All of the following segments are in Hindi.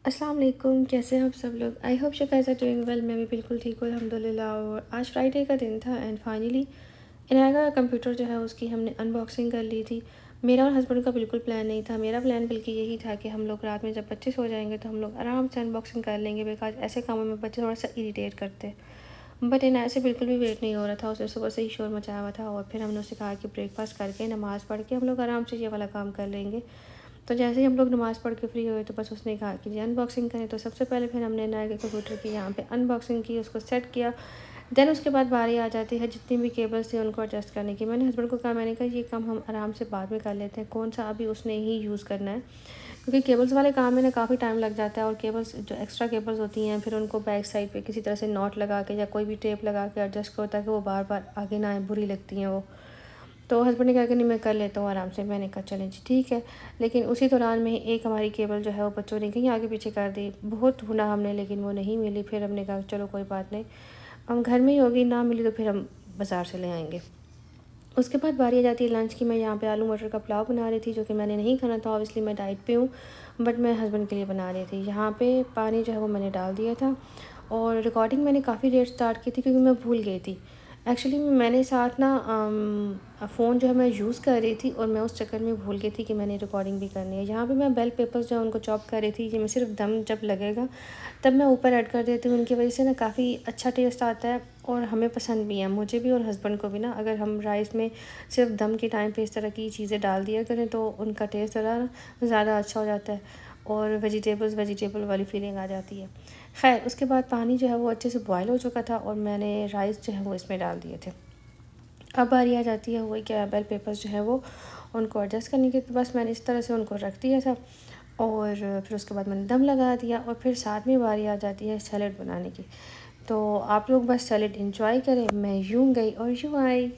अस्सलाम वालेकुम, कैसे हैं आप सब लोग। I hope you guys are doing well. मैं भी बिल्कुल ठीक हूँ अल्हम्दुलिल्लाह। और आज फ्राइडे का दिन था एंड फाइनली इनाया का कंप्यूटर जो है उसकी हमने अनबॉक्सिंग कर ली थी। मेरा और हस्बैंड का बिल्कुल प्लान नहीं था। मेरा प्लान बल्कि यही था कि हम लोग रात में जब बच्चे सो जाएंगे तो हम लोग आराम से अनबॉक्सिंग कर लेंगे, बिकॉज ऐसे कामों में बच्चे थोड़ा सा इरीटेट करते हैं। बट इनाया से बिल्कुल भी वेट नहीं हो रहा था। उसने सुबह से ही शोर मचाया हुआ था और फिर हमने उससे कहा कि ब्रेकफास्ट करके नमाज़ पढ़ के हम लोग आराम से ये वाला काम कर लेंगे। तो जैसे ही हम लोग नमाज़ पढ़ के फ्री हुए तो बस उसने कहा कि जी अनबॉक्सिंग करें। तो सबसे पहले फिर हमने नए के कंप्यूटर की यहाँ पे अनबॉक्सिंग की, उसको सेट किया। देन उसके बाद बारी आ जाती है जितनी भी केबल्स थी उनको एडजस्ट करने की। मैंने हस्बैंड को कहा, मैंने कहा ये काम हम आराम से बाद में कर लेते हैं, कौन सा अभी उसने ही यूज़ करना है, क्योंकि केबल्स वाले काम में ना काफ़ी टाइम लग जाता है। और केबल्स जो एक्स्ट्रा केबल्स होती हैं फिर उनको बैक साइड पे किसी तरह से नॉट लगा के या कोई भी टेप लगा के एडजस्ट करो ताकि वो बार बार आगे ना आए, बुरी लगती हैं वो। तो हस्बैंड ने कहा कि नहीं मैं कर लेता हूँ आराम से। मैंने कहा चलें जी ठीक है। लेकिन उसी दौरान में एक हमारी केबल जो है वो बच्चों ने कहीं आगे पीछे कर दी। बहुत ढूंढा हमने लेकिन वो नहीं मिली। फिर हमने कहा चलो कोई बात नहीं, हम घर में ही होगी, ना मिली तो फिर हम बाज़ार से ले आएंगे। उसके बाद बारी आ जाती है लंच की। मैं यहाँ पे आलू मटर का पुलाव बना रही थी, जो कि मैंने नहीं खाना था, ऑब्वियसली मैं डाइट पे हूँ, बट मैं हस्बैंड के लिए बना रही थी। यहाँ पे पानी जो है वो मैंने डाल दिया था और रिकॉर्डिंग मैंने काफ़ी लेट स्टार्ट की थी क्योंकि मैं भूल गई थी। एक्चुअली मैंने साथ ना फ़ोन जो है मैं यूज़ कर रही थी और मैं उस चक्कर में भूल गई थी कि मैंने रिकॉर्डिंग भी करनी है। यहाँ पे मैं बेल पेपर्स जो है उनको चॉप कर रही थी। ये मैं सिर्फ दम जब लगेगा तब मैं ऊपर ऐड कर देती हूँ। उनकी वजह से ना काफ़ी अच्छा टेस्ट आता है और हमें पसंद भी है, मुझे भी और हस्बैंड को भी ना। अगर हम राइस में सिर्फ दम के टाइम पे इस तरह की चीज़ें डाल दिया करें तो उनका टेस्ट ज़रा ज़्यादा अच्छा हो जाता है और वेजिटेबल वाली फीलिंग आ जाती है। खैर उसके बाद पानी जो है वो अच्छे से बॉयल हो चुका था और मैंने राइस जो है वो इसमें डाल दिए थे। अब बारी आ जाती है वही क्या बेल पेपर्स जो है वो उनको एडजस्ट करने की। तो बस मैंने इस तरह से उनको रख दिया था और फिर उसके बाद मैंने दम लगा दिया और फिर साथ में बारी आ जाती है सैलेड बनाने की। तो आप लोग बस सैलेड इंजॉय करें, मैं यूँ गई और यूँ आई।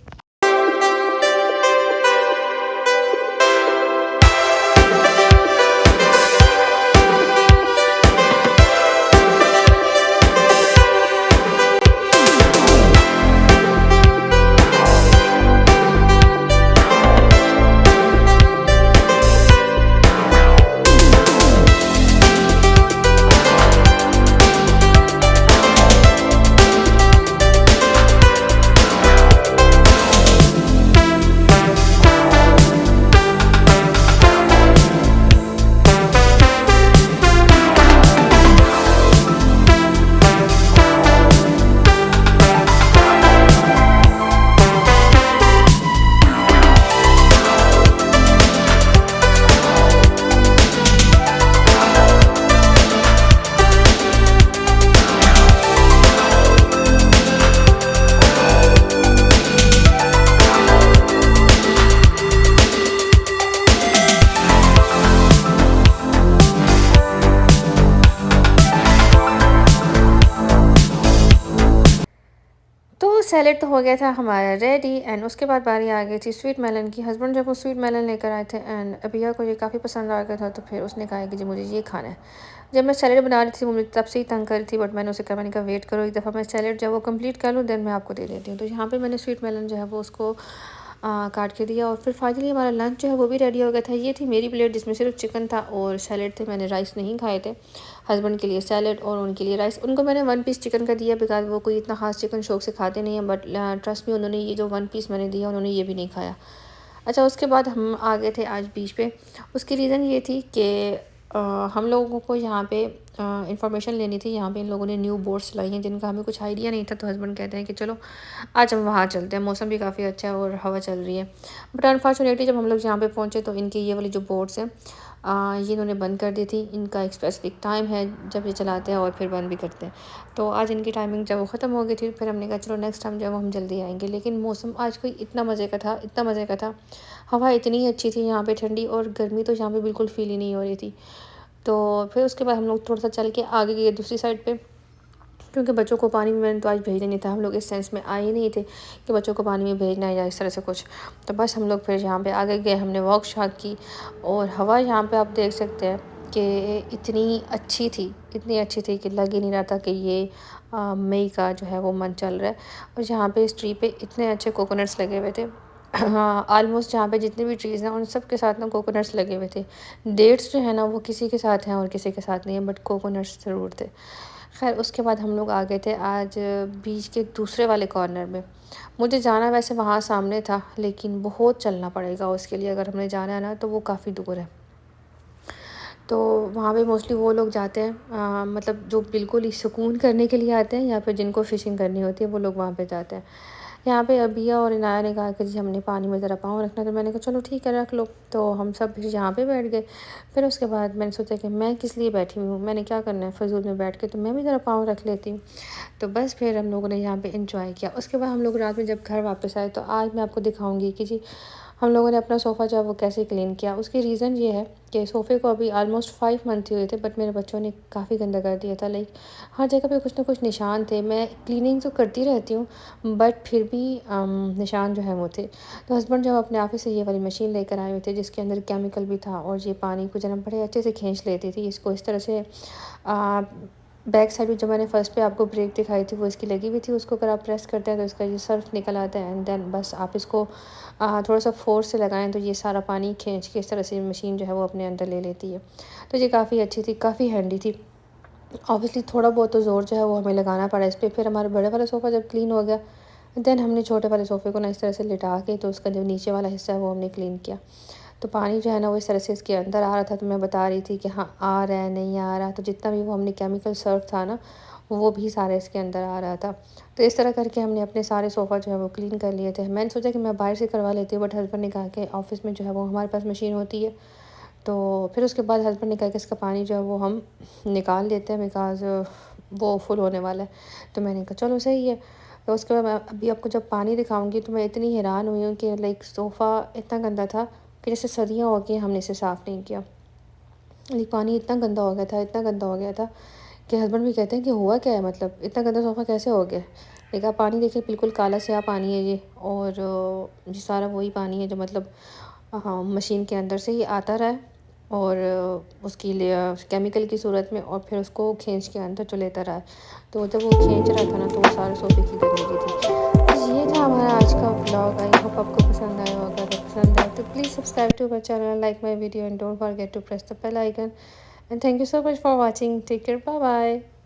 तो सैलेड तो हो गया था हमारा रेडी एंड उसके बाद बारी आ गई थी स्वीट मेलन की। हस्बैंड जब वो स्वीट मेलन लेकर आए थे एंड अबिया को ये काफ़ी पसंद आ गया था तो फिर उसने कहा कि जी मुझे ये खाना है। जब मैं सैलेड बना रही थी वो मुझे तब से ही तंग कर रही थी, बट मैंने उसे कहा, मैंने कहा वेट करो एक दफ़ा मैं सैलेड जब वो कंप्लीट कर लूँ देन मैं आपको दे देती हूँ। तो यहाँ पर मैंने स्वीट मेलन जो है वो उसको काट के दिया और फिर फाइनली हमारा लंच जो है वो भी रेडी हो गया था। ये थी मेरी प्लेट जिसमें सिर्फ चिकन था और सैलेड थे। मैंने राइस नहीं खाए थे। हस्बैंड के लिए सैलेड और उनके लिए राइस। उनको मैंने 1 पीस चिकन का दिया बिकॉज वो कोई इतना खास चिकन शौक से खाते नहीं हैं, बट ट्रस्ट में उन्होंने ये जो 1 पीस मैंने दिया उन्होंने ये भी नहीं खाया। अच्छा उसके बाद हम आ गए थे आज बीच पे। उसकी रीज़न ये थी कि हम लोगों को यहाँ पे इंफॉर्मेशन लेनी थी। यहाँ पे इन लोगों ने न्यू बोट्स लाई हैं जिनका हमें कुछ आइडिया नहीं था। तो हस्बैंड कहते हैं कि चलो आज हम वहाँ चलते हैं, मौसम भी काफ़ी अच्छा है और हवा चल रही है। बट अनफॉर्चुनेटली जब हम लोग यहाँ पे पहुँचे तो इनकी ये वाली जो बोट्स हैं ये इन्होंने बंद कर दी थी। इनका एक स्पेसिफिक टाइम है जब ये चलाते हैं और फिर बंद भी करते हैं। तो आज इनकी टाइमिंग जब वो ख़त्म हो गई थी फिर हमने कहा चलो नेक्स्ट टाइम जब हम जल्दी आएंगे। लेकिन मौसम आज कोई इतना मज़े का था, इतना मज़े का था। हवा इतनी अच्छी थी यहाँ पे ठंडी, और गर्मी तो यहाँ पे बिल्कुल फील ही नहीं हो रही थी। तो फिर उसके बाद हम लोग थोड़ा सा चल के आगे गए दूसरी साइड पे, क्योंकि बच्चों को पानी में मैंने तो आज भेजना नहीं था। हम लोग इस सेंस में आए ही नहीं थे कि बच्चों को पानी में भेजना है या इस तरह से कुछ। तो बस हम लोग फिर यहाँ पे आगे गए, हमने वॉक शॉक की और हवा यहाँ पे आप देख सकते हैं कि इतनी अच्छी थी, इतनी अच्छी थी कि लग ही नहीं रहा था कि ये मई का जो है वो मंथ चल रहा है। और यहाँ पे इस ट्री पे इतने अच्छे कोकोनट्स लगे हुए थे हाँ, ऑलमोस्ट जहाँ पे जितने भी ट्रीज़ हैं उन सब के साथ ना कोकोनट्स लगे हुए थे। डेट्स जो है ना वो किसी के साथ हैं और किसी के साथ नहीं है, बट कोकोनट्स ज़रूर थे। ख़ैर उसके बाद हम लोग आ गए थे आज बीच के दूसरे वाले कॉर्नर में। मुझे जाना वैसे वहाँ सामने था, लेकिन बहुत चलना पड़ेगा उसके लिए, अगर हमने जाना है ना तो वो काफ़ी दूर है। तो वहाँ पे मोस्टली वो लोग जाते हैं मतलब जो बिल्कुल ही सुकून करने के लिए आते हैं या फिर जिनको फ़िशिंग करनी होती है वो लोग वहाँ पे जाते हैं। यहाँ पे अबिया और इनाया ने कहा कि जी हमने पानी में ज़रा पाँव रखना, तो मैंने कहा चलो ठीक है रख लो। तो हम सब फिर यहाँ पे बैठ गए। फिर उसके बाद मैंने सोचा कि मैं किस लिए बैठी हुई हूँ, मैंने क्या करना है फ़िज़ूल में बैठ के, तो मैं भी ज़रा पाँव रख लेती हूँ। तो बस फिर हम लोगों ने यहाँ पे एंजॉय किया। उसके बाद हम लोग रात में जब घर वापस आए तो आज मैं आपको दिखाऊँगी कि जी हम लोगों ने अपना सोफ़ा जो है वो कैसे क्लीन किया। उसकी रीज़न ये है कि सोफ़े को अभी ऑलमोस्ट 5 मंथ ही हुए थे, बट मेरे बच्चों ने काफ़ी गंदा कर दिया था। लाइक हर जगह पे कुछ ना कुछ निशान थे। मैं क्लीनिंग तो करती रहती हूँ, बट फिर भी निशान जो है वो थे। तो हस्बैंड जब अपने ऑफ़िस से ये वाली मशीन लेकर आए हुए थे जिसके अंदर केमिकल भी था, और ये पानी को जो है ना बड़े अच्छे से खींच लेती थी। इसको इस तरह से अ, बैक साइड में जो मैंने फ़र्स्ट पे आपको ब्रेक दिखाई थी वो इसकी लगी हुई थी, उसको अगर आप प्रेस करते हैं तो इसका ये सर्फ निकल आता है, एंड देन बस आप इसको थोड़ा सा फ़ोर्स से लगाएं तो ये सारा पानी खींच के इस तरह से मशीन जो है वो अपने अंदर ले लेती है। तो ये काफ़ी अच्छी थी, काफ़ी हैंडी थी। ऑब्वियसली थोड़ा बहुत तो ज़ोर जो है वो हमें लगाना पड़ा इस पे। फिर हमारा बड़े वाला सोफ़ा जब क्लीन हो गया, देन हमने छोटे वाले सोफ़े को ना इस तरह से लिटा के तो उसका जो नीचे वाला हिस्सा है वो हमने क्लीन किया। तो पानी जो है ना वो इस तरह से इसके अंदर आ रहा था, तो मैं बता रही थी कि हाँ आ रहा है, नहीं आ रहा। तो जितना भी वो हमने केमिकल सर्फ था ना वो भी सारा इसके अंदर आ रहा था। तो इस तरह करके हमने अपने सारे सोफ़ा जो है वो क्लीन कर लिए थे। मैंने सोचा कि मैं बाहर से करवा लेती हूँ, बट हस्बैंड ने कहा कि ऑफ़िस में जो है वो हमारे पास मशीन होती है। तो फिर उसके बाद हस्बैंड ने कहा कि इसका पानी जो है वो हम निकाल लेते हैं, बिकॉज़ वो फुल होने वाला है। तो मैंने कहा चलो सही है। तो उसके बाद मैं अभी आपको जब पानी दिखाऊँगी तो मैं इतनी हैरान हुई हूँ कि लाइक सोफ़ा इतना गंदा था कि जैसे सदियाँ हो गई हमने इसे साफ़ नहीं किया। लाइक पानी इतना गंदा हो गया था, इतना गंदा हो गया था कि हस्बैंड भी कहते हैं कि हुआ क्या है, मतलब इतना गंदा सोफ़ा कैसे हो गया? देखा पानी देखिए बिल्कुल काला स्याह पानी है ये, और ये सारा वही पानी है जो मतलब हाँ, मशीन के अंदर से ही आता रहा है, और उसकी केमिकल की सूरत में, और फिर उसको खींच के अंदर जो लेता रहा है। तो जब वो खींच रहा था ना तो वो सारे सोफ़े की गंदगी थी। बस ये था हमारा आज का व्लॉग। आई होप आपको पसंद आया होगा। अगर पसंद आया तो please subscribe to my channel, like my video, and don't forget to press the bell icon. And thank you so much for watching. Take care. Bye bye.